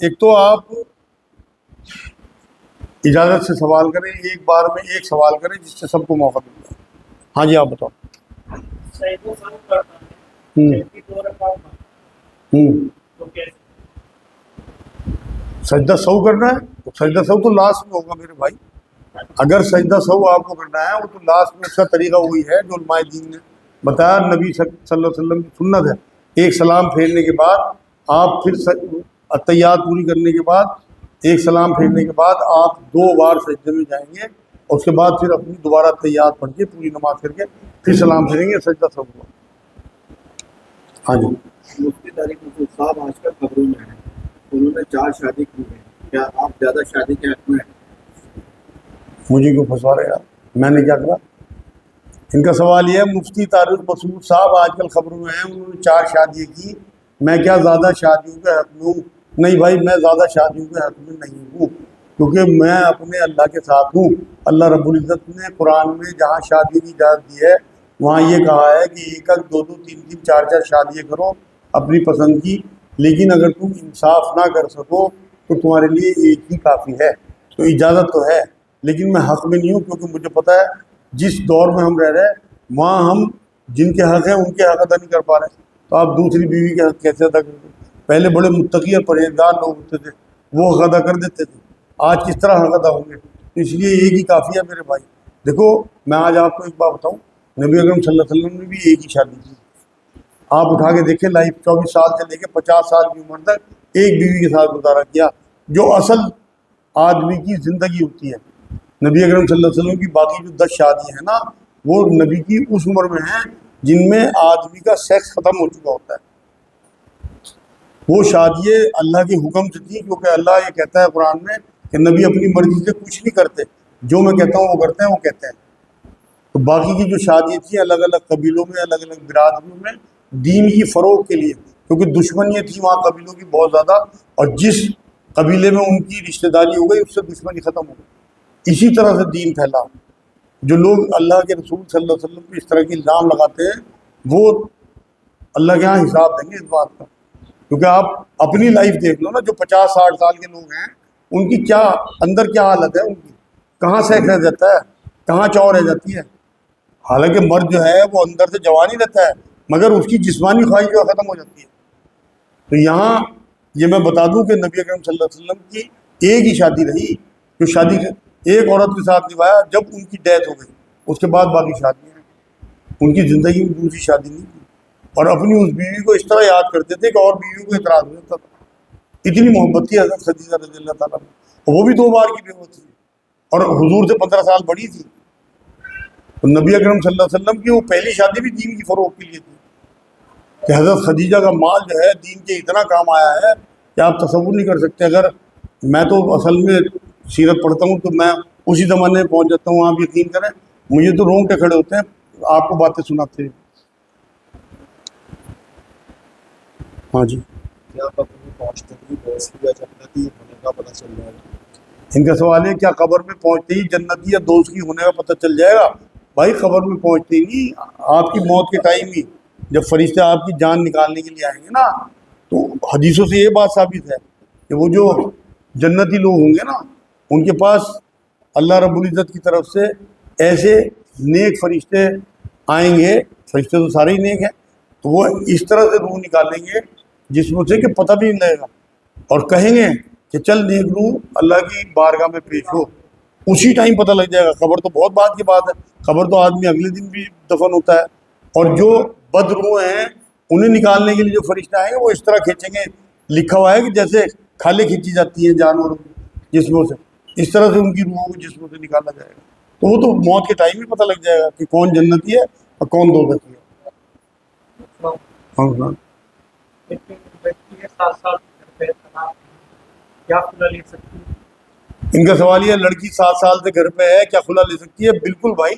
ایک تو آپ اجازت سے سوال کریں، ایک بار میں ایک سوال کریں جس سے سب کو موقع مل جائے۔ ہاں جی آپ بتاؤ۔ سجدہ سہو کرنا ہے تو سجدہ سہو تو لاسٹ میں ہوگا میرے بھائی۔ اگر سجدہ سہو آپ کو کرنا ہے وہ تو لاسٹ میں، اس کا طریقہ وہی ہے جو علماء دین نے بتایا، نبی صلی اللہ علیہ وسلم کی سنت ہے۔ ایک سلام پھیرنے کے بعد آپ پھر اتحیات پوری کرنے کے بعد ایک سلام پھیرنے کے بعد آپ 2 بار سجدے میں جائیں گے، اور اس کے بعد پھر اپنی دوبارہ اتحیات پڑھ کے پوری نماز کر کے پھر سلام پھیریں گے، سجدہ سہو ہوا۔ ہاں جی مفتی طارق مسعود صاحب آج کل خبروں میں ہیں، انہوں نے 4 شادی کی ہیں، کیا آپ زیادہ شادی کے حق میں ہیں؟ مجھے کیوں پھنسوا رہے یار، میں نے کیا کرا؟ ان کا سوال یہ ہے مفتی طارق مسعود صاحب آج کل خبروں میں ہیں، انہوں نے 4 شادیاں کی، میں کیا زیادہ شادیوں کے حق میں ہوں؟ نہیں بھائی، میں زیادہ شادیوں کے حق میں نہیں ہوں، کیونکہ میں اپنے اللہ کے ساتھ ہوں۔ اللہ رب العزت نے قرآن میں جہاں شادی کی اجازت دی ہے وہاں یہ کہا ہے کہ 1 2 2 3 3 4 4 شادیاں کرو اپنی پسند کی، لیکن اگر تم انصاف نہ کر سکو تو تمہارے لیے ایک ہی کافی ہے۔ تو اجازت تو ہے، لیکن میں حق میں نہیں ہوں، کیونکہ مجھے پتہ ہے جس دور میں ہم رہ رہے ہیں وہاں ہم جن کے حق ہیں ان کے حق ادا نہیں کر پا رہے، تو آپ دوسری بیوی کے حق کیسے ادا کرتے؟ پہلے بڑے متقی اور پرہیزگار لوگ ہوتے تھے، وہ حق ادا کر دیتے تھے، آج کس طرح حق ادا ہوں گے؟ تو اس لیے ایک ہی کافی ہے میرے بھائی۔ دیکھو میں آج آپ کو ایک بات بتاؤں، نبی اکرم صلی اللہ علیہ وسلم نے بھی ایک ہی شادی کی۔ آپ اٹھا کے دیکھیں لائف 24 سال سے لے کے 50 سال کی عمر تک ایک بیوی کے ساتھ گزارا کیا، جو اصل آدمی کی زندگی ہوتی ہے۔ نبی اکرم صلی اللہ علیہ وسلم کی باقی جو 10 شادی ہیں نا، وہ نبی کی اس عمر میں ہیں جن میں آدمی کا سیکس ختم ہو چکا ہوتا ہے۔ وہ شادییں اللہ کے حکم سے تھیں، کیونکہ اللہ یہ کہتا ہے قرآن میں کہ نبی اپنی مرضی سے کچھ نہیں کرتے، جو میں کہتا ہوں وہ کرتے ہیں، وہ کہتے ہیں۔ تو باقی کی جو شادیاں تھیں الگ الگ قبیلوں میں، الگ الگ برادریوں میں، دین کی فروغ کے لیے، کیونکہ دشمنیاں تھیں وہاں قبیلوں کی بہت زیادہ، اور جس قبیلے میں ان کی رشتہ داری ہو گئی اس سے دشمنی ختم ہو گئی۔ اسی طرح سے دین پھیلا۔ جو لوگ اللہ کے رسول صلی اللہ علیہ وسلم پہ اس طرح کی الزام لگاتے ہیں وہ اللہ کے ہاں حساب دیں گے اس بات کا، کیونکہ آپ اپنی لائف دیکھ لو نا، جو 50 60 سال کے لوگ ہیں ان کی کیا اندر کیا حالت ہے، ان کی کہاں سیکس رہ جاتا ہے، کہاں چاؤ رہ جاتی ہے۔ حالانکہ مرد جو ہے وہ اندر سے جوان ہی رہتا ہے، مگر اس کی جسمانی خواہش جو ختم ہو جاتی ہے۔ تو یہاں یہ میں بتا دوں کہ نبی اکرم صلی اللہ علیہ وسلم کی ایک ہی شادی رہی، جو شادی ایک عورت کے ساتھ نبھایا جب ان کی ڈیتھ ہو گئی، اس کے بعد باقی شادیاں ہیں۔ ان کی زندگی میں دوسری شادی نہیں کی، اور اپنی اس بیوی کو اس طرح یاد کرتے تھے کہ اور بیویوں کو اعتراض ہو جاتا تھا۔ اتنی محبت تھی حضرت خدیجہ رضی اللہ تعالیٰ میں، اور وہ بھی 2 بار کی بیوہ تھی، اور حضور سے 15 سال بڑی تھی۔ تو نبی اکرم صلی اللہ علیہ وسلم کی وہ پہلی شادی بھی دین کی فروغ کے لیے تھی، کہ حضرت خدیجہ کا مال جو ہے دین کے اتنا کام آیا ہے کہ آپ تصور نہیں کر سکتے۔ اگر میں تو اصل میں سیرت پڑھتا ہوں تو میں اسی زمانے میں پہنچ جاتا ہوں، آپ یقین کریں مجھے تو رونگٹے کھڑے ہوتے ہیں آپ کو باتیں سناتے ہیں۔ ہاں جی کیا قبر میں پہنچتے ہی دوستی یا جنتی ہونے کا پتہ چل جائے گا؟ ان کا سوال ہے کیا قبر میں پہنچتے ہی جنتی یا دوزخی ہونے کا پتہ چل جائے گا؟ بھائی قبر میں پہنچتے ہی نہیں، آپ کی موت کے ٹائم ہی جب فرشتے آپ کی جان نکالنے کے لیے آئیں گے نا، تو حدیثوں سے یہ بات ثابت ہے کہ وہ جو جنتی لوگ ہوں گے نا ان کے پاس اللہ رب العزت کی طرف سے ایسے نیک فرشتے آئیں گے، فرشتے تو سارے ہی نیک ہیں، تو وہ اس طرح سے روح نکالیں گے جسم سے کہ پتہ بھی نہیں لگے گا، اور کہیں گے کہ چل نیک روح اللہ کی بارگاہ میں پیش ہو، اسی ٹائم پتہ لگ جائے گا۔ قبر تو بہت بعد کی بات ہے، قبر تو آدمی اگلے دن بھی دفن ہوتا ہے، اور جو بد روح ہیں انہیں نکالنے کے لیے جو فرشتے آئیں گے وہ اس طرح کھینچیں گے، لکھا ہوا ہے کہ جیسے کھالیں کھینچی جاتی ہیں جانوروں کی جسموں سے، اس طرح سے ان کی روحوں کو جسموں سے نکالا جائے گا۔ تو وہ تو موت کے ٹائم ہی پتہ لگ جائے گا کہ کون جنتی ہے اور کون دوزخی ہے۔ ہاں ہاں ان کا سوال یہ ہے لڑکی 7 سال سے گھر پہ ہے کیا خلا لے سکتی ہے؟ بالکل بھائی،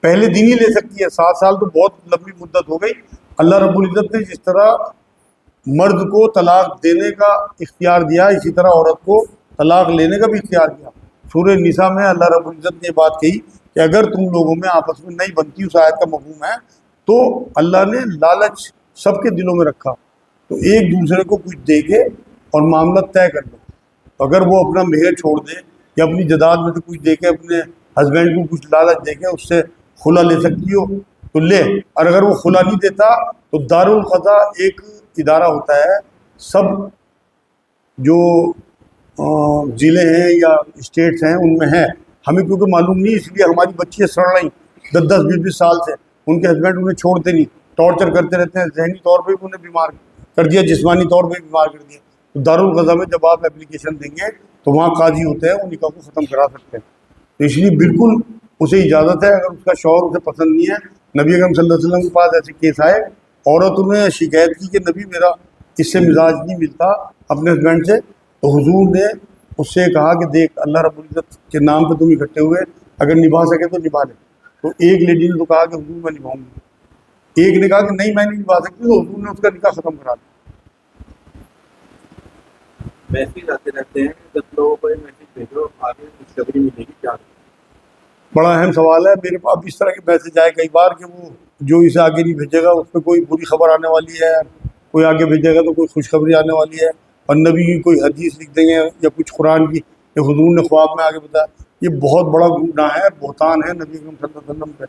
پہلے دن ہی لے سکتی ہے، 7 سال تو بہت لمبی مدت ہو گئی۔ اللہ رب العزت نے جس طرح مرد کو طلاق دینے کا اختیار دیا اسی طرح عورت کو طلاق لینے کا بھی اختیار دیا۔ سورہ نساء میں اللہ رب العزت نے یہ بات کہی کہ اگر تم لوگوں میں آپس میں نہیں بنتی، اس آیت کا مفہوم ہے، تو اللہ نے لالچ سب کے دلوں میں رکھا، تو ایک دوسرے کو کچھ دے کے اور معاملہ طے کر لو۔ اگر وہ اپنا مہر چھوڑ دے یا اپنی جائیداد میں سے کچھ دے کے اپنے ہسبینڈ کو کچھ لالچ دے کے اس سے خلا لے سکتی ہو تو لے، اور اگر وہ خلا نہیں دیتا تو دارالقضا ایک ادارہ ہوتا ہے، سب جو ضلع ہیں یا اسٹیٹس ہیں ان میں ہے، ہمیں کیونکہ معلوم نہیں، اس لیے ہماری بچیاں سڑ رہی 10 سال سے، ان کے ہسبینڈ انہیں چھوڑتے نہیں، ٹارچر کرتے رہتے ہیں، ذہنی طور پہ بھی انہیں بیمار کر دیا، جسمانی طور پہ بھی بیمار کر دیا. تو دارالقضا میں جب آپ اپلیکیشن دیں گے تو وہاں قاضی ہوتے ہیں، وہ نکاح کو ختم کرا سکتے ہیں. تو اس لیے بالکل اسے اجازت ہے، اگر اس کا شوہر اسے پسند نہیں ہے. نبی اکرم صلی اللہ علیہ وسلم کے پاس ایسے کیس آئے، عورتوں نے شکایت کی کہ نبی میرا اس سے مزاج نہیں ملتا اپنے ہسبینڈ سے، تو حضور نے اس سے کہا کہ دیکھ اللہ رب العزت کے نام پہ تم اکٹھے ہوئے، اگر نبھا سکے تو نبھا لے. تو ایک لیڈی نے تو کہا کہ حضور میں نبھاؤں گی، ایک نے کہا کہ نہیں میں نہیں نبھا سکتی، تو حضور نے اس کا نکاح ختم کرا دیا. میسیج آتے رہتے ہیں، 10 لوگوں کو یہ میسیج بھیجو آگے خوشخبری ملے گی، کیا؟ بڑا اہم سوال ہے. میرے پاس اس طرح کے میسج آئے کئی بار کہ وہ جو اسے آگے نہیں بھیجے گا اس پہ کوئی بری خبر آنے والی ہے، کوئی آگے بھیجے گا تو کوئی خوشخبری آنے والی ہے، اور نبی کی کوئی حدیث لکھ دیں گے یا کچھ قرآن کی کہ حضور نے خواب میں آگے بتایا. یہ بہت بڑا گناہ ہے، بہتان ہے نبی اکرم صلی اللہ علیہ وسلم پہ.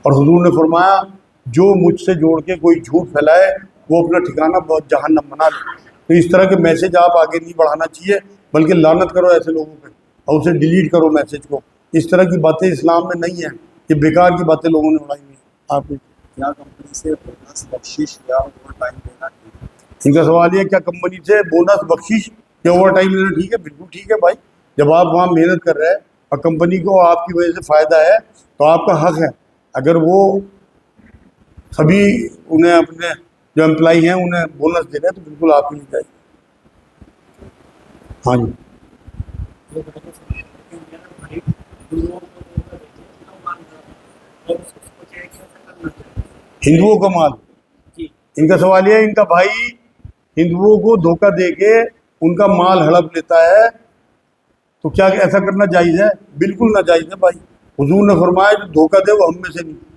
اور حضور نے فرمایا جو مجھ سے جوڑ کے کوئی جھوٹ پھیلائے وہ اپنا ٹھکانہ بہت جہنم بنا لے. تو اس طرح کے میسج آپ آگے نہیں بڑھانا چاہیے، بلکہ لعنت کرو ایسے لوگوں پہ اور اسے ڈیلیٹ کرو میسج کو. اس طرح کی باتیں اسلام میں نہیں ہیں، یہ بیکار کی باتیں لوگوں نے اڑائی ہوئی ہیں. آپ کیا کمپنی سے بونس بخشش یا اوور ٹائم دینا ٹھیک؟ ان کا سوال یہ ہے کیا کمپنی سے بونس بخشش یا اوور ٹائم لینا ٹھیک ہے؟ بالکل ٹھیک ہے بھائی. جب آپ وہاں محنت کر رہے ہیں اور کمپنی کو آپ کی وجہ سے فائدہ ہے تو آپ کا حق ہے. اگر وہ سبھی انہیں اپنے جو امپلائی ہیں انہیں بونس دے رہے ہیں تو بالکل آپ مل جائے. ہاں جی. ہندوؤں کا مال، ان کا سوال یہ ہے ان کا بھائی ہندوؤں کو دھوکہ دے کے ان کا مال ہڑپ لیتا ہے تو کیا ایسا کرنا جائز ہے؟ بالکل ناجائز ہے بھائی. حضور نے فرمایا جو دھوکہ دے وہ ہم میں سے نہیں.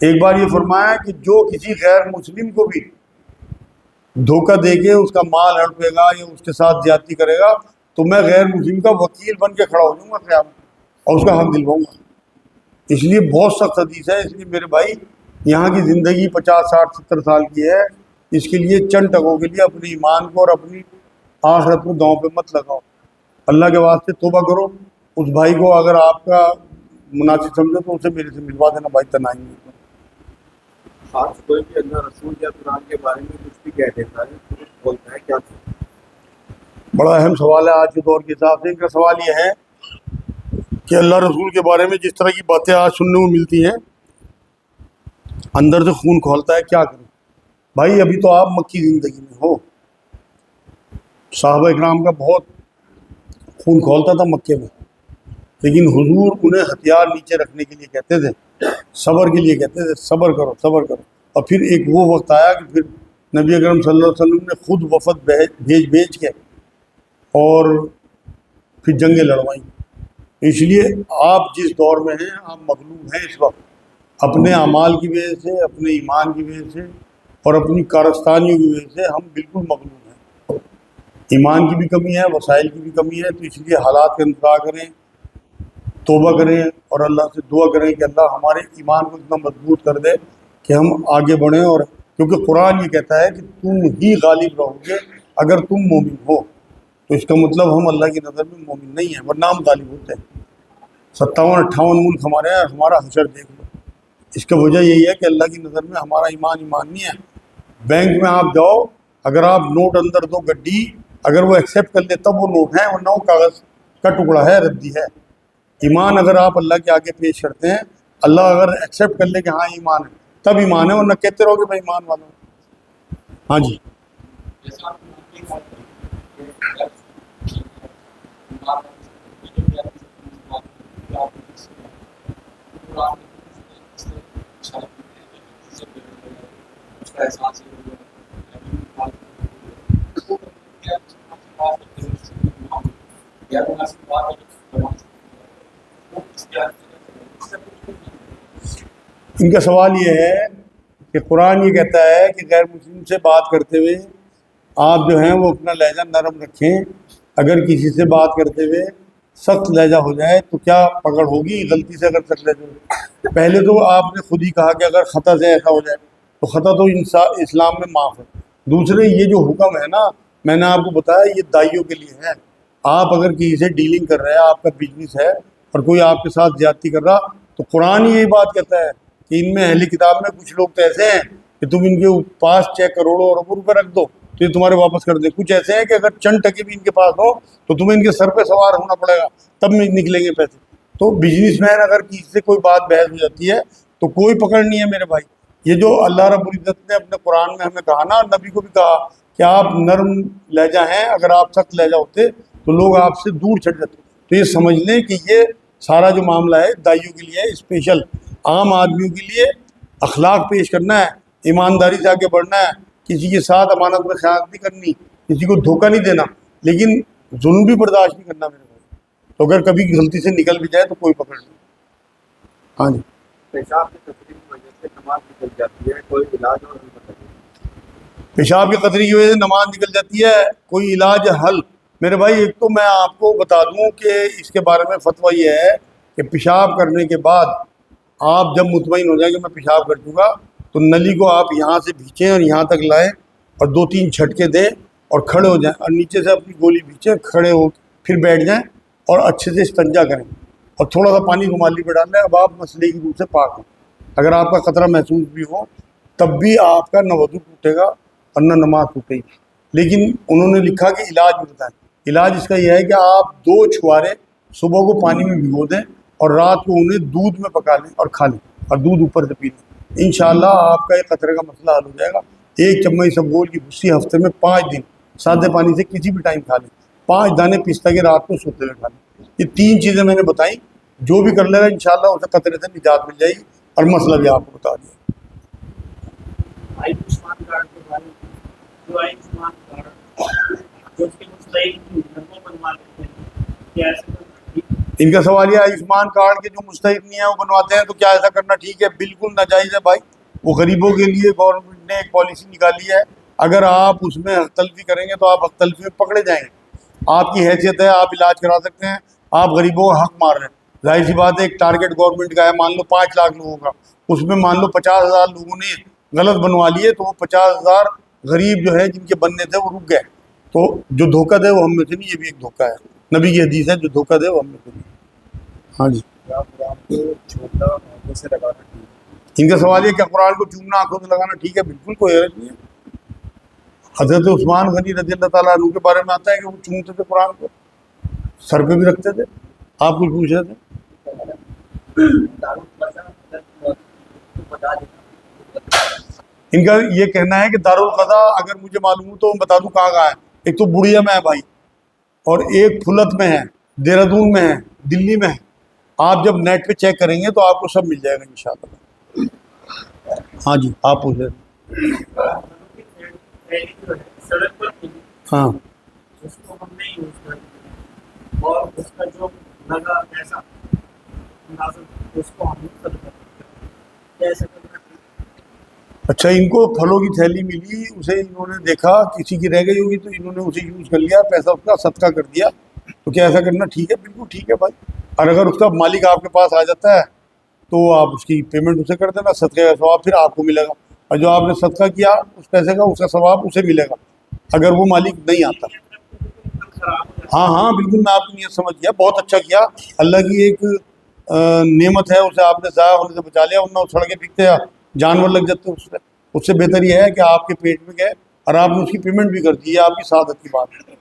ایک بار یہ فرمایا کہ جو کسی غیر مسلم کو بھی دھوکہ دے کے اس کا مال ہڑپے گا یا اس کے ساتھ زیادتی کرے گا تو میں غیر مسلم کا وکیل بن کے کھڑا ہو جاؤں گا قیامت اور اس کا حق دلواؤں گا. اس لیے بہت سخت حدیث ہے. اس لیے میرے بھائی یہاں کی زندگی 50 60 70 سال کی ہے، اس کے لیے چند ٹکوں کے لیے اپنے ایمان کو اور اپنی آخرت کو داؤں پہ مت لگاؤ. اللہ کے واسطے توبہ کرو. اس بھائی کو اگر آپ کا مناسب سمجھو تو اسے میرے سے ملوا دینا بھائی، تنہائی میں. آج کوئی بھی اللہ رسول یا قرآن کے بارے میں کچھ بھی کہہ دیتا ہے، کچھ بولتا ہے، کیا کریں؟ بڑا اہم سوال ہے آج کے دور کے حساب سے. ان کا سوال یہ ہے کہ اللہ رسول کے بارے میں جس طرح کی باتیں آج سننے کو ملتی ہیں اندر سے خون کھولتا ہے، کیا کریں؟ بھائی ابھی تو آپ مکی زندگی میں ہو، صحابہ اکرام کا بہت خون کھولتا تھا مکے میں، لیکن حضور انہیں ہتھیار نیچے رکھنے کے لیے کہتے تھے، صبر کے لیے کہتے تھے، صبر کرو صبر کرو. اور پھر ایک وہ وقت آیا کہ پھر نبی اکرم صلی اللہ علیہ وسلم نے خود وفد بھیج کے اور پھر جنگیں لڑوائیں. اس لیے آپ جس دور میں ہیں آپ مغلوب ہیں اس وقت، اپنے اعمال کی وجہ سے، اپنے ایمان کی وجہ سے اور اپنی کارستانیوں کی وجہ سے ہم بالکل مغلوب ہیں. ایمان کی بھی کمی ہے، وسائل کی بھی کمی ہے. تو اس لیے حالات کا انتظار کریں، توبہ کریں اور اللہ سے دعا کریں کہ اللہ ہمارے ایمان کو اتنا مضبوط کر دے کہ ہم آگے بڑھیں. اور کیونکہ قرآن یہ کہتا ہے کہ تم ہی غالب رہو گے اگر تم مومن ہو، تو اس کا مطلب ہم اللہ کی نظر میں مومن نہیں ہیں، ورنہ ہم غالب ہوتے ہیں. 57 58 ملک ہمارے ہیں، ہمارا حشر دیکھ لو. اس کا وجہ یہی ہے کہ اللہ کی نظر میں ہمارا ایمان نہیں ہے. بینک میں آپ جاؤ، اگر آپ نوٹ اندر دو گڈی، اگر وہ ایکسیپٹ کر لے تب وہ نوٹ ہے، ورنہ وہ کاغذ کا ٹکڑا ہے، ردی ہے. ایمان اگر آپ اللہ کے آگے پیش کرتے ہیں، اللہ اگر ایکسیپٹ کر لے کہ ہاں ایمان ہے تب ایمان ہے، ورنہ کہتے رہو کہ میں ایمان والا ہوں. ہاں جی. ان کا سوال یہ ہے کہ قرآن یہ کہتا ہے کہ غیر مسلم سے بات کرتے ہوئے آپ جو ہیں وہ اپنا لہجہ نرم رکھیں اگر کسی سے بات کرتے ہوئے سخت لہجہ ہو جائے تو کیا پکڑ ہوگی غلطی سے؟ اگر سخت لہجہ ہو جائے، پہلے تو آپ نے خود ہی کہا کہ اگر خطا سے ایسا ہو جائے تو خطا تو اسلام میں معاف ہے۔ دوسرے یہ جو حکم ہے نا، میں نے آپ کو بتایا یہ دائیوں کے لیے ہے۔ آپ اگر کسی سے ڈیلنگ کر رہے ہیں، آپ کا بزنس ہے اور کوئی آپ کے ساتھ زیادتی کر رہا، تو قرآن یہی بات کہتا ہے کہ ان میں اہل کتاب میں کچھ لوگ تو ایسے ہیں کہ تم ان کے پاس چیک کروڑوں اور اربوں روپے رکھ دو تو یہ تمہارے واپس کر دیں۔ کچھ ایسے ہیں کہ اگر چند ٹکے بھی ان کے پاس ہو تو تمہیں ان کے سر پہ سوار ہونا پڑے گا، تب میں نکلیں گے پیسے۔ تو بزنس مین اگر کسی سے کوئی بات بحث ہو جاتی ہے تو کوئی پکڑ نہیں ہے میرے بھائی۔ یہ جو اللہ رب العزت نے اپنے قرآن میں ہمیں کہا نا، نبی کو بھی کہا کہ آپ نرم لہجہ ہیں، اگر آپ سخت لہجہ ہوتے تو لوگ آپ سے دور چھٹ جاتے۔ تو یہ سمجھ لیں کہ یہ سارا جو معاملہ ہے دائیوں کے لیے ہے، اسپیشل عام آدمیوں کے لیے اخلاق پیش کرنا ہے، ایمانداری سے آگے بڑھنا ہے، کسی کے ساتھ امانت میں خیانت نہیں کرنی، کسی کو دھوکہ نہیں دینا، لیکن ظلم بھی برداشت نہیں کرنا میرے بھائی۔ تو اگر کبھی غلطی سے نکل بھی جائے تو کوئی پکڑ نہیں۔ ہاں جی، پیشاب کی تقریب کی وجہ سے نماز نکل جاتی ہے، کوئی علاج اور نہیں بتائیے؟ پیشاب کی قطری کی وجہ سے نماز نکل جاتی ہے، کوئی علاج حل؟ میرے بھائی ایک تو میں آپ کو بتا دوں کہ اس کے بارے میں فتویٰ یہ ہے کہ پیشاب کرنے کے بعد آپ جب مطمئن ہو جائیں کہ میں پیشاب کر دوں گا تو نلی کو آپ یہاں سے بھینچیں اور یہاں تک لائیں اور 2-3 جھٹکے دیں اور کھڑے ہو جائیں اور نیچے سے اپنی گولی بھینچیں، کھڑے ہو پھر بیٹھ جائیں اور اچھے سے استنجا کریں اور تھوڑا سا پانی رومالی پہ ڈال لیں۔ اب آپ مسئلے کی روح سے پاک ہیں۔ اگر آپ کا قطرہ محسوس بھی ہو تب بھی آپ کا نہ وضو ٹوٹے گا اور نہ نماز ٹوٹے گی۔ لیکن انہوں نے لکھا کہ علاج بھی بتائیں۔ علاج اس کا یہ ہے کہ آپ 2 چھوارے صبح کو پانی میں بھگو دیں اور رات کو انہیں دودھ میں پکا لیں اور کھا لیں اور دودھ اوپر سے پی لیں۔ انشاءاللہ آپ کا یہ قطرے کا مسئلہ حل ہو جائے گا۔ 1 چمچ اسبگول کی بھوسی ہفتے میں 5 دن سادے پانی سے کسی بھی ٹائم کھا لیں۔ 5 دانے پستہ کے رات کو سوتے ہوئے کھا لیں۔ یہ 3 چیزیں میں نے بتائیں، جو بھی کر لے گا انشاءاللہ اسے قطرے سے نجات مل جائے گی، اور مسئلہ بھی آپ کو بتا دیا۔ آیوشمان کارڈ کے بارے میں، جو آیوشمان کارڈ جو اس کے مستحق گھروں بنوا لیتے ہیں، کیا ایسا کرنا ٹھیک ہے؟ ان کا سوال یہ آیوشمان کارڈ کے جو مستحق نہیں ہیں وہ بنواتے ہیں تو کیا ایسا کرنا ٹھیک ہے؟ بالکل ناجائز ہے بھائی۔ وہ غریبوں کے لیے گورنمنٹ نے ایک پالیسی نکالی ہے، اگر آپ اس میں حق تلفی کریں گے تو آپ حق تلفی میں پکڑے جائیں گے۔ آپ کی حیثیت ہے، آپ علاج کرا سکتے ہیں، آپ غریبوں کا حق مار رہے ہیں۔ ظاہر سی بات ہے ایک ٹارگٹ گورنمنٹ کا ہے، مان لو 5 لاکھ لوگوں کا، اس میں مان لو 50,000 لوگوں نے غلط بنوا لیے تو وہ 50,000 غریب جو ہے جن کے بننے تھے وہ رک گئے۔ تو جو دھوکہ دے وہ ہم میں سے نہیں، یہ بھی ایک دھوکہ ہے۔ نبی کی حدیث ہے جو دھوکہ دے وہ ہم میں سے نہیں۔ ہاں جی، قرآن کو چھوٹا آنکھوں سے لگانا ٹھیک ہے؟ ان کا سوال یہ کہ قرآن کو چومنا آنکھوں سے لگانا ٹھیک ہے؟ بالکل کوئی حرج نہیں ہے۔ حضرت عثمان غنی رضی اللہ تعالیٰ عنہ کے بارے میں آتا ہے کہ وہ چومتے تھے قرآن کو، سر پہ بھی رکھتے تھے۔ آپ کچھ پوچھ رہے تھے؟ ان کا یہ کہنا ہے کہ دارالقضا اگر مجھے معلوم ہو تو میں بتا دوں کہاں کہاں ہے۔ ایک تو بڑھیا میں ہے بھائی، اور ایک پھلت میں ہے، دہرادون میں ہے، دلی میں ہے۔ آپ جب نیٹ پہ چیک کریں گے تو آپ کو سب مل جائے گا انشاءاللہ۔ ہاں جی، آپ پوچھ رہے تھے؟ سڑک پر ملی، ہاں، اس کو ہم نے یوز کر دیا اور اس کا جو لگا ایسا اندازہ اس کو ہم نے سر کر دیا، کیسے کرنا ٹھیک ہے؟ اچھا، ان کو پھلوں کی تھیلی ملی، اسے انہوں نے دیکھا کسی کی رہ گئی ہوگی تو انہوں نے اسے یوز کر لیا، پیسہ اس کا صدقہ کر دیا، تو کیا ایسا کرنا ٹھیک ہے؟ بالکل ٹھیک ہے بھائی۔ اور اگر اس کا مالک آپ کے پاس آ جاتا ہے تو آپ اس کی پیمنٹ اسے کر دینا، صدقے کا ثواب پھر آپ کو ملے گا، اور جو آپ نے صدقہ کیا اس پیسے کا اس کا ثواب اسے ملے گا اگر وہ مالک نہیں آتا۔ ہاں ہاں بالکل، میں آپ کی نیت سمجھ گیا، بہت اچھا کیا۔ اللہ کی ایک نعمت ہے، اسے آپ نے ضائع ہونے سے بچا لیا، ورنہ وہ سڑکیں پھینکتے یا جانور لگ جاتے اس سے۔ اس سے بہتر یہ ہے کہ آپ کے پیٹ میں گئے اور آپ نے اس کی پیمنٹ بھی کر دی، یہ آپ کی سعادت کی بات ہے۔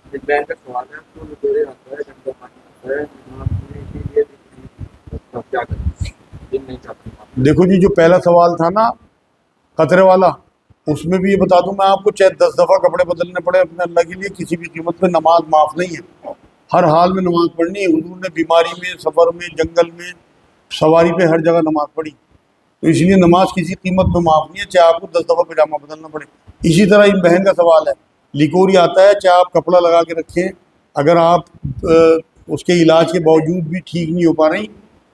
ایک بہن کا سوال ہے، تو لٹورے آتا ہے، گندا پانی آتا ہے، نماز پڑھنے کے لیے بھی اب کیا کریں؟ دن نہیں چاہتے۔ دیکھو جی، جو پہلا سوال تھا نا قطرے والا، اس میں بھی یہ بتا دوں میں آپ کو، چاہے 10 دفعہ کپڑے بدلنے پڑے اپنے اللہ کے لیے، کسی بھی قیمت پہ نماز معاف نہیں ہے۔ ہر حال میں نماز پڑھنی ہے۔ حضور نے بیماری میں، سفر میں، جنگل میں، سواری پہ ہر جگہ نماز پڑھی، تو اس لیے نماز کسی قیمت پہ معاف نہیں ہے، چاہے آپ کو 10 دفعہ پجامہ بدلنا پڑے۔ اسی طرح ان بہن کا سوال ہے، لیکوری آتا ہے، چاہے آپ کپڑا لگا کے رکھیں، اگر آپ اس کے علاج کے باوجود بھی ٹھیک نہیں ہو پا رہی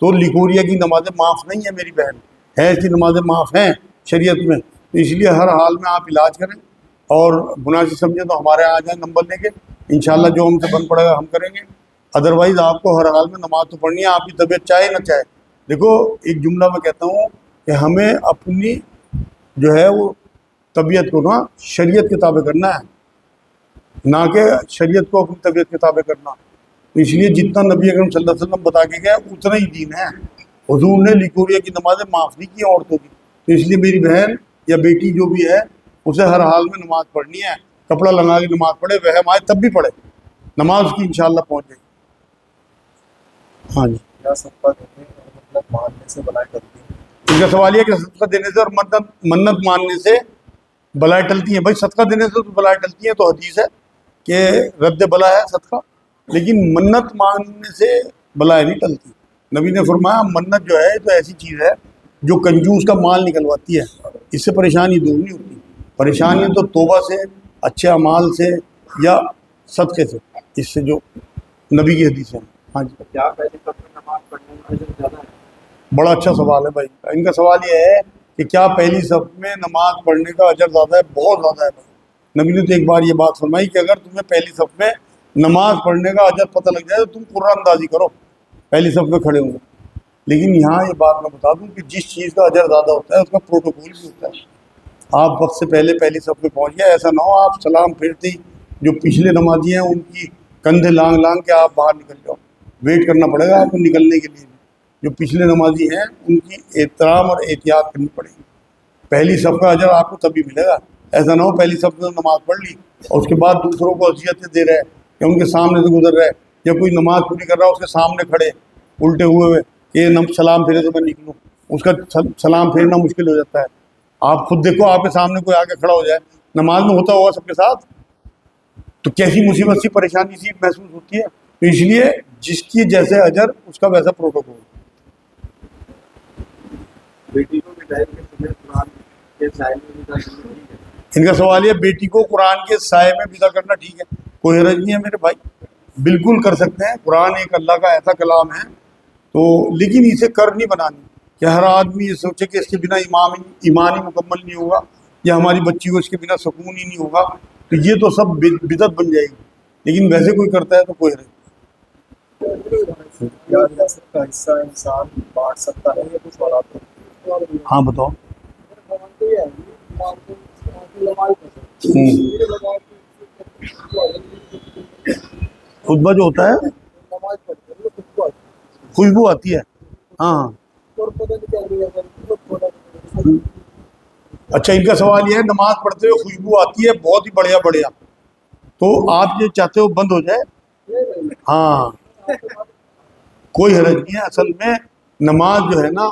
تو لیکوریا کی نمازیں معاف نہیں ہیں میری بہن، حیض کی نمازیں معاف ہیں شریعت میں۔ تو اس لیے ہر حال میں آپ علاج کریں، اور مناسب سمجھیں تو ہمارے یہاں آ جائیں نمبر لے کے، انشاءاللہ جو ہم سے بن پڑے گا ہم کریں گے. ادروائز آپ کو ہر حال میں نماز تو پڑھنی ہے، آپ کی طبیعت چاہے نہ چاہے. دیکھو ایک جملہ میں کہتا ہوں کہ ہمیں اپنی جو ہے وہ طبیعت کو نا شریعت کے تابع کرنا ہے، نہ کہ شریعت کو اپنی طبیعت کے تابع کرنا. اس لیے جتنا نبی اکرم صلی اللہ علیہ وسلم بتا کے گئے اتنا ہی دین ہے. حضور نے لیکوریا کی نمازیں معاف نہیں کی عورتوں کی، تو اس لیے میری بہن یا بیٹی جو بھی ہے اسے ہر حال میں نماز پڑھنی ہے. کپڑا لگا کے نماز پڑھے، وہم آئے تب بھی پڑھے، نماز کی انشاءاللہ پہنچ جائے. ہاں جی. کیا صدقہ دینے اور مطلب ماننے سے بلائیں ٹلتی ہیں؟ ان کا سوال یہ کہ صدقہ دینے سے اور منت ماننے سے بلائیں ٹلتی ہیں. بھائی صدقہ دینے سے تو بلائیں ٹلتی ہیں تو حدیث ہے کہ رد بلا ہے صدقہ، لیکن منت ماننے سے بلائیں نہیں ٹلتی. نبی نے فرمایا منت جو ہے تو ایسی چیز ہے جو کنجوس کا مال نکلواتی ہے، اس سے پریشانی دور نہیں ہوتی. پریشانی تو توبہ سے، اچھے اعمال سے یا صدقے سے، اس سے جو نبی کی حدیث ہے. ہاں جی. کیا پہلی صف میں نماز پڑھنے میں اجر زیادہ ہے؟ بڑا اچھا سوال ہے بھائی. ان کا سوال یہ ہے کہ کیا پہلی صف میں نماز پڑھنے کا اجر زیادہ ہے؟ بہت زیادہ ہے بھائی. نبی نے تو ایک بار یہ بات فرمائی کہ اگر تمہیں پہلی صف میں نماز پڑھنے کا اجر پتہ لگ جائے تو تم قرآن اندازی کرو پہلی صف میں کھڑے ہوں. لیکن یہاں یہ بات میں بتا دوں کہ جس چیز کا اجر زیادہ ہوتا ہے اس کا پروٹوکول بھی ہوتا ہے. آپ وقت سے پہلے پہلی صف میں پہنچ گئے، ایسا نہ ہو آپ سلام پھیرتے ہی جو پچھلے نمازی ہیں ان کی کندھے لانگ لانگ کے آپ باہر نکل جاؤ. ویٹ کرنا پڑے گا آپ کو نکلنے کے لیے. جو پچھلے نمازی ہیں ان کی احترام اور احتیاط کرنی پڑے گی. پہلی صف کا اجر آپ کو تبھی ملے گا. ایسا نہ ہو پہلی صف میں نماز پڑھ لی اور اس کے بعد دوسروں کو اذیتیں دے رہے یا ان کے سامنے سے گزر رہے یا کوئی نماز پوری کر رہا ہے اس کے سامنے کھڑے الٹے ہوئے کہ سلام پھیرے تو میں نکلوں، اس کا سلام پھیرنا مشکل ہو جاتا ہے. آپ خود دیکھو آپ کے سامنے کوئی آگے کھڑا ہو جائے، نماز میں ہوتا ہوگا سب کے ساتھ، تو کیسی مصیبت سی پریشانی سی محسوس ہوتی ہے. تو اس لیے جس کی جیسے اجر اس کا ویسا پروٹوکول. بیٹی کو بدائی کے سمے قرآن کے سائے میں ودا کرنا ٹھیک ہے؟ ان کا سوال یہ بیٹی کو قرآن کے سائے میں ودا کرنا ٹھیک ہے؟ کوئی حرج نہیں ہے میرے بھائی، بالکل کر سکتے ہیں. قرآن ایک اللہ کا ایسا کلام ہے تو، لیکن اسے کر نہیں بنانی کہ ہر آدمی یہ سوچے کہ اس کے بنا ایمان ہی مکمل نہیں ہوگا یا ہماری بچی کو اس کے بنا سکون ہی نہیں ہوگا، تو یہ تو سب بدعت بن جائے گی. لیکن ویسے کوئی کرتا ہے تو کوئی حرج نہیں. کیا ریاست کا حصہ انسان بانٹ سکتا ہے یا کچھ اولاد کو؟ ہاں بتاؤ. خطبہ جو ہوتا ہے خوشبو آتی ہے. ہاں اچھا. ان کا سوال یہ ہے نماز پڑھتے ہوئے خوشبو آتی ہے بہت ہی بڑھیا بڑھیا، تو آپ یہ چاہتے ہو بند ہو جائے؟ ہاں کوئی حرج نہیں ہے. اصل میں نماز جو ہے نا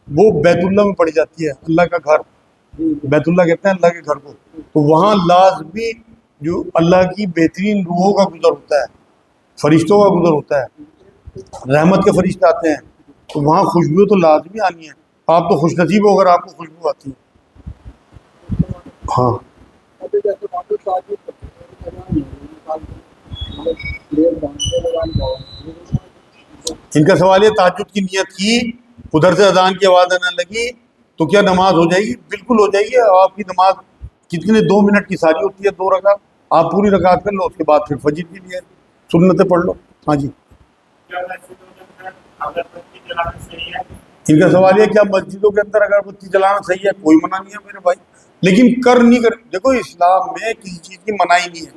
وہ بیت اللہ میں پڑھی جاتی ہے، اللہ کا گھر بیت اللہ کہتے ہیں اللہ کے گھر کو. تو وہاں لازمی جو اللہ کی بہترین روحوں کا گزر ہوتا ہے، فرشتوں کا گزر ہوتا ہے، رحمت کے فرشتے آتے ہیں، تو وہاں خوشبو تو لازمی آنی ہے. آپ تو خوش نصیب ہو اگر آپ کو خوشبو آتی ہے. ہاں ان کا سوال ہے تہجد کی نیت کی، ادھر سے اذان کی آواز آنے لگی تو کیا نماز ہو جائے گی؟ بالکل ہو جائے گی. آپ کی نماز کتنے 2 منٹ کی ساری ہوتی ہے، 2 رکعت آپ پوری رکعت کر لو، اس کے بعد پھر فجر کے لیے سنتیں پڑھ لو. ہاں جی. ان کا سوال ہے کیا مسجدوں کے اندر اگربتی جلانا صحیح ہے؟ کوئی منع نہیں ہے میرے بھائی، لیکن نہیں کر. دیکھو اسلام میں کسی چیز کی منائی نہیں ہے،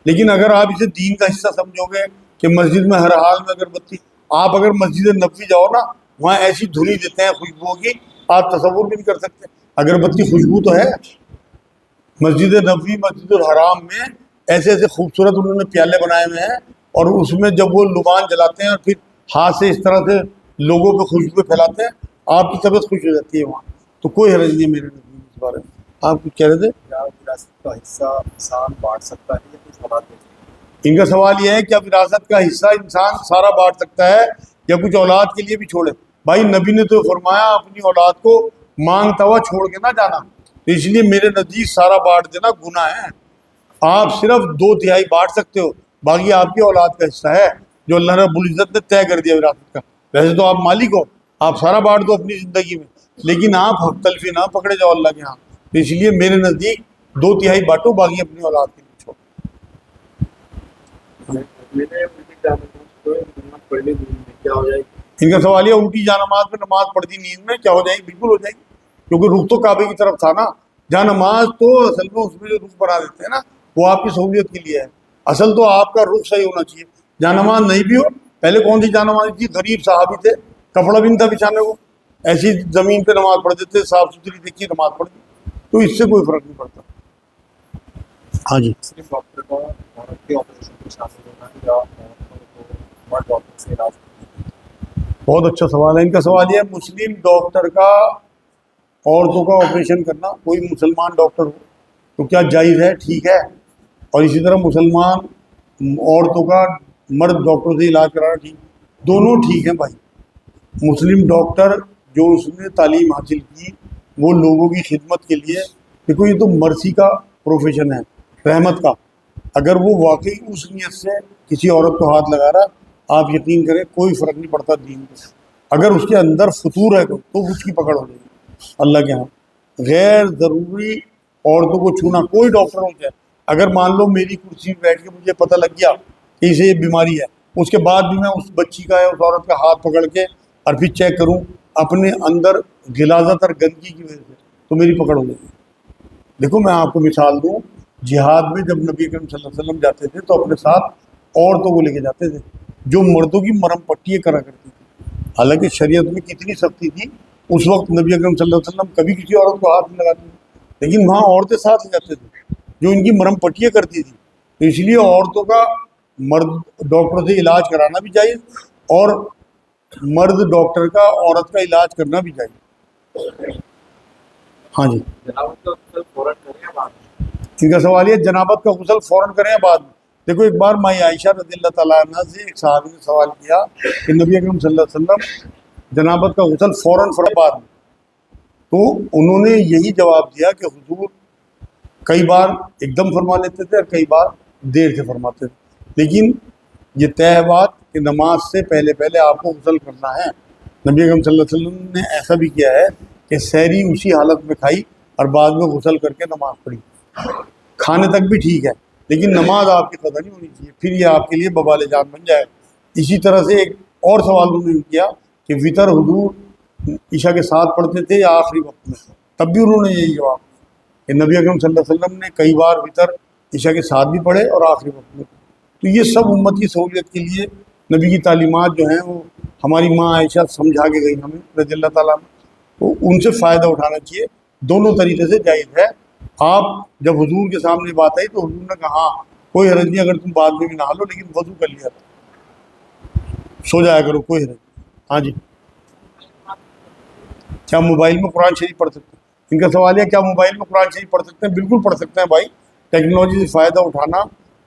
لیکن اگر آپ اسے دین کا حصہ سمجھو گے کہ مسجد میں ہر حال میں اگربتی، آپ اگر مسجد نبوی جاؤ نا وہاں ایسی دھنی دیتے ہیں خوشبو کی آپ تصور بھی نہیں کر سکتے. اگربتی خوشبو تو ہے. مسجد نبوی مسجد الحرام میں ایسے ایسے خوبصورت انہوں نے پیالے بنائے ہوئے ہیں، اور اس میں جب وہ لبان جلاتے ہیں اور پھر ہاتھ سے اس طرح سے لوگوں پہ خوشبو پھیلاتے ہیں آپ کی طبیعت خوش ہو جاتی ہے وہاں. تو کوئی حرج نہیں ہے میرے نبی اس بارے میں. آپ کچھ کہہ رہے تھے؟ کیا وراثت کا حصہ انسان بانٹ سکتا ہے یا کچھ اولاد کو؟ ان کا سوال یہ ہے کیا وراثت کا حصہ انسان سارا بانٹ سکتا ہے یا کچھ اولاد کے لیے بھی چھوڑے؟ بھائی نبی نے تو فرمایا اپنی اولاد کو مانگتا ہوا چھوڑ کے نہ جانا، تو اس لیے میرے نزدیک سارا بانٹ دینا گناہ ہے. آپ صرف 2/3 بانٹ سکتے ہو، باقی آپ کی اولاد کا حصہ ہے جو اللہ رب العزت نے طے کر دیا وراثت کا. ویسے تو آپ مالک ہو، آپ سارا بانٹ دو اپنی زندگی میں، لیکن آپ حق تلفی نہ پکڑے جاؤ اللہ کے ہاں. تو اس لیے میرے نزدیک 2/3 بانٹو، باقی اپنی اولاد کے لیے چھوڑو. میں نے الٹی جانب کو نماز پڑھ لی نیند میں کیا ہو جائے گی؟ ان کا سوال یہ الٹی جا نماز میں نماز پڑھ دی نیند میں کیا ہو جائے گی؟ بالکل ہو جائے گی، کیونکہ رخ تو کعبے کی طرف تھا نا. جہاں نماز تو اصل میں اس میں جو رخ بنا دیتے ہیں نا وہ آپ کی سہولیت کے لیے ہے، اصل تو آپ کا رخ صحیح ہونا چاہیے. جہاں نماز نہیں بھی ہو، پہلے کون سی جہاں نماز تھی؟ غریب صحابی تھے، کپڑا بھی نہیں تھا بچھانے کو، ایسی زمین پہ نماز پڑھ دیتے، صاف ستھری دیکھی نماز پڑھ دی، تو اس سے کوئی فرق نہیں پڑتا. ہاں جی. صرف ڈاکٹر کا عورت کے آپریشن میں شامل ہونا ہے یا عورتوں کو مرد ڈاکٹر سے علاج کرنا؟ بہت اچھا سوال ہے. ان کا سوال یہ ہے مسلم ڈاکٹر کا عورتوں کا آپریشن کرنا، کوئی مسلمان ڈاکٹر ہو تو کیا جائز ہے؟ ٹھیک ہے. اور اسی طرح مسلمان عورتوں کا مرد ڈاکٹر سے علاج کرانا ٹھیک، دونوں ٹھیک ہیں بھائی. مسلم ڈاکٹر جو اس نے تعلیم حاصل کی وہ لوگوں کی خدمت کے لیے، دیکھو یہ تو مرسی کا پروفیشن ہے، رحمت کا. اگر وہ واقعی اس نیت سے کسی عورت کو ہاتھ لگا رہا، آپ یقین کریں کوئی فرق نہیں پڑتا دین کو. اگر اس کے اندر فطور ہے تو اس کی پکڑ ہو جائے گی اللہ کے ہاں. غیر ضروری عورتوں کو چھونا، کوئی ڈاکٹر ہو جائے، اگر مان لو میری کرسی پہ بیٹھ کے مجھے پتہ لگ گیا کہ اسے یہ بیماری ہے، اس کے بعد بھی میں اس بچی کا یا اس عورت کا ہاتھ پکڑ کے اور پھر چیک کروں اپنے اندر غلاظت اور گندگی کی وجہ سے، تو میری پکڑ ہو جائے گی. دیکھو میں آپ کو مثال دوں، جہاد میں جب نبی کریم صلی اللہ علیہ وسلم جاتے تھے تو اپنے ساتھ عورتوں کو لے کے جاتے تھے جو مردوں کی مرم پٹیاں کرا کرتی تھی. حالانکہ شریعت میں کتنی سختی تھی، اس وقت نبی اکرم صلی اللہ علیہ وسلم کبھی کسی عورت کو ہاتھ نہیں لگاتے تھے، لیکن وہاں عورتیں ساتھ لے جاتے تھے جو ان کی مرم پٹیاں کرتی تھی. تو اس لیے عورتوں کا مرد ڈاکٹر سے علاج کرانا بھی چاہیے اور مرد ڈاکٹر کا عورت کا علاج کرنا بھی چاہیے. ہاں جی. جناب کا غسل فوراً کریں یا بعد میں؟ ان کا سوال یہ جنابت کا غسل فوراً کریں یا بعد میں؟ دیکھو ایک بار مائی عائشہ رضی اللہ تعالیٰ عنہ سے ایک صحابی نے سوال کیا کہ نبی اکرم صلی اللہ علیہ وسلم جنابت کا غسل فوراً بعد میں، تو انہوں نے یہی جواب دیا کہ حضور کئی بار ایک دم فرما لیتے تھے اور کئی بار دیر سے فرماتے تھے، لیکن یہ طے ہے بات کہ نماز سے پہلے پہلے آپ کو غسل کرنا ہے. نبی اکرم صلی اللہ علیہ وسلم نے ایسا بھی کیا ہے کہ سحری اسی حالت میں کھائی اور بعد میں غسل کر کے نماز پڑھی. کھانے تک بھی ٹھیک ہے لیکن نماز آپ کی قضا نہیں ہونی چاہیے، پھر یہ آپ کے لیے ببال جان بن جائے. اسی طرح سے ایک اور سوال انہوں نے کیا کہ وطر حضور عشاء کے ساتھ پڑھتے تھے یا آخری وقت میں، تب بھی انہوں نے یہی جواب دیا کہ نبی اکرم صلی اللہ علیہ وسلم نے کئی بار وطر عشاء کے ساتھ بھی پڑھے اور آخری وقت میں. تو یہ سب امت کی سہولیت کے لیے نبی کی تعلیمات جو ہیں وہ ہماری ماں عائشہ سمجھا کے گئی ہمیں رضی اللہ تعالیٰ عنہ، تو ان سے فائدہ اٹھانا چاہیے. دونوں طریقے سے جائز ہے. آپ جب حضور کے سامنے بات آئی تو حضور نے کہا ہاں کوئی حرج نہیں، اگر تم بعد میں بھی نہا لو لیکن وضو کر لیا سو جایا کرو، کوئی حرج نہیں. ہاں جی. کیا موبائل میں قرآن شریف پڑھ سکتے ہیں؟ ان کا سوال ہے کیا موبائل میں قرآن شریف پڑھ سکتے ہیں؟ بالکل پڑھ سکتے ہیں بھائی. ٹیکنالوجی سے فائدہ اٹھانا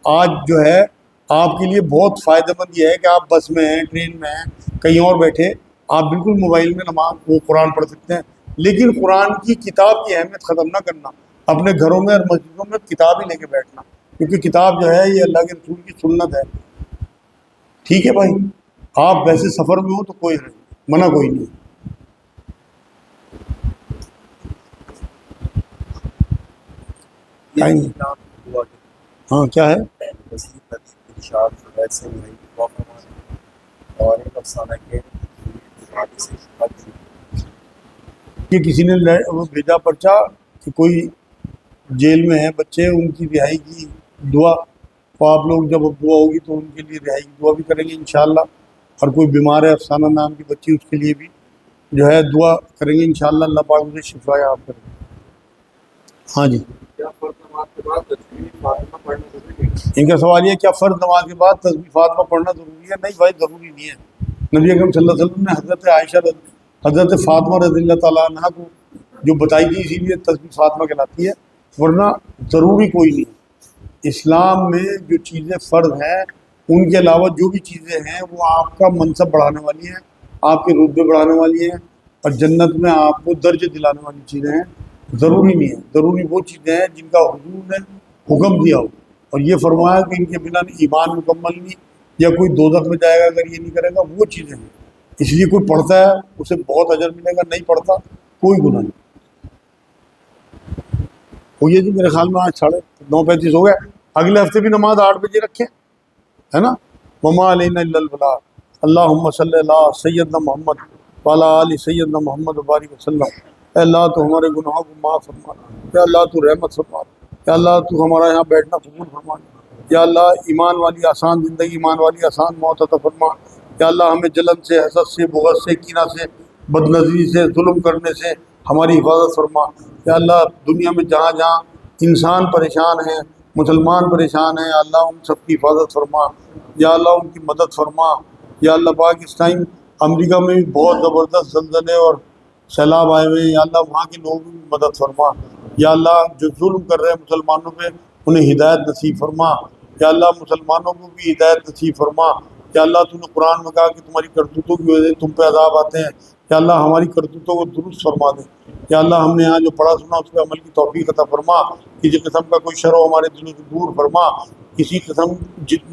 آج جو ہے آپ کے لیے بہت فائدہ مند یہ ہے کہ آپ بس میں ہیں، ٹرین میں ہیں، کہیں اور بیٹھے، آپ بالکل موبائل میں نماز وہ قرآن پڑھ سکتے ہیں. لیکن قرآن کی کتاب کی اہمیت ختم نہ کرنا، اپنے گھروں میں اور مسجدوں میں کتاب ہی لے کے بیٹھنا، کیونکہ کتاب جو ہے یہ اللہ کے رسول کی سنت ہے. ٹھیک ہے بھائی. آپ ویسے سفر میں ہو تو کوئی نہیں، منع کوئی نہیں. ہاں کیا ہے؟ اور ایک افسانہ کے کہ کسی نے وہ بھیجا پرچہ کہ کوئی جیل میں ہے بچے، ان کی رہائی کی دعا، تو آپ لوگ جب دعا ہوگی تو ان کے لیے رہائی کی دعا بھی کریں گے انشاءاللہ. اور کوئی بیمار ہے افسانہ نام کی بچی، اس کے لیے بھی جو ہے دعا کریں گے انشاءاللہ، اللہ پاک اسے شفا یاب کریں گے. ہاں جی. کیا فرض نماز کے بعد تسبیح فاطمہ پڑھنا ضروری ہے؟ ان کا سوال یہ کیا فرض نماز کے بعد تسبیح فاطمہ پڑھنا ضروری ہے؟ نہیں بھائی ضروری نہیں ہے. نبی اکرم صلی اللہ علیہ وسلم نے حضرت فاطمہ رضی اللہ تعالیٰ عنہ کو جو بتائی تھی، اسی لیے تسبیح فاطمہ کہلاتی ہے، ورنہ ضروری کوئی نہیں. اسلام میں جو چیزیں فرض ہیں ان کے علاوہ جو بھی چیزیں ہیں وہ آپ کا منصب بڑھانے والی ہیں، آپ کے رتبے بڑھانے والی ہیں اور جنت میں آپ کو درجے دلانے والی چیزیں ہیں. ضروری نہیں ہے. ضروری وہ چیزیں ہیں جن کا حضور نے حکم دیا ہو اور یہ فرمایا کہ ان کے بنا ایمان مکمل نہیں یا کوئی دوزخ میں جائے گا اگر یہ نہیں کرے گا، وہ چیزیں ہیں. اس لیے کوئی پڑھتا ہے اسے بہت اجر ملے گا، نہیں پڑھتا کوئی گناہ نہیں. ہوئیے جی میرے خیال میں آج 9:35 ہو گئے. اگلے ہفتے بھی نماز 8 بجے رکھیں، ہے نا. وما علینا الا البلاغ اللہم صلی اللہ سیدنا محمد وعلی آل سیدنا محمد وبارک وسلم۔ اے اللہ تو ہمارے گناہوں کو معاف فرما، یا اللہ تو رحمت فرما، یا اللہ تو ہمارا یہاں بیٹھنا قبول فرما، یا اللہ ایمان والی آسان زندگی، ایمان والی آسان موت عطا فرما، یا اللہ ہمیں جلن سے، حسد سے، بغض سے، کینہ سے، بدنظری سے، ظلم کرنے سے ہماری حفاظت فرما۔ یا اللہ دنیا میں جہاں جہاں انسان پریشان ہیں، مسلمان پریشان ہیں، یا اللہ ان سب کی حفاظت فرما، یا اللہ ان کی مدد فرما۔ یا اللہ پاک اس ٹائم امریکہ میں بھی بہت زبردست زلزلے اور سیلاب آئے ہوئے ہیں، یا اللہ وہاں کے لوگوں کی مدد فرما۔ یا اللہ جو ظلم کر رہے ہیں مسلمانوں پہ انہیں ہدایت نصیب فرما، یا اللہ مسلمانوں کو بھی ہدایت نصیب فرما۔ یا اللہ تو نے قرآن میں کہا کہ تمہاری کرتوتوں کی وجہ سے تم پہ عذاب آتے ہیں، یا اللہ ہماری کرتوتوں کو درست فرما دے۔ یا اللہ ہم نے یہاں جو پڑھا سنا اس پہ عمل کی توفیق عطا فرما، کسی قسم کا کوئی شر ہو ہمارے دلوں سے دور فرما، کسی قسم جتنی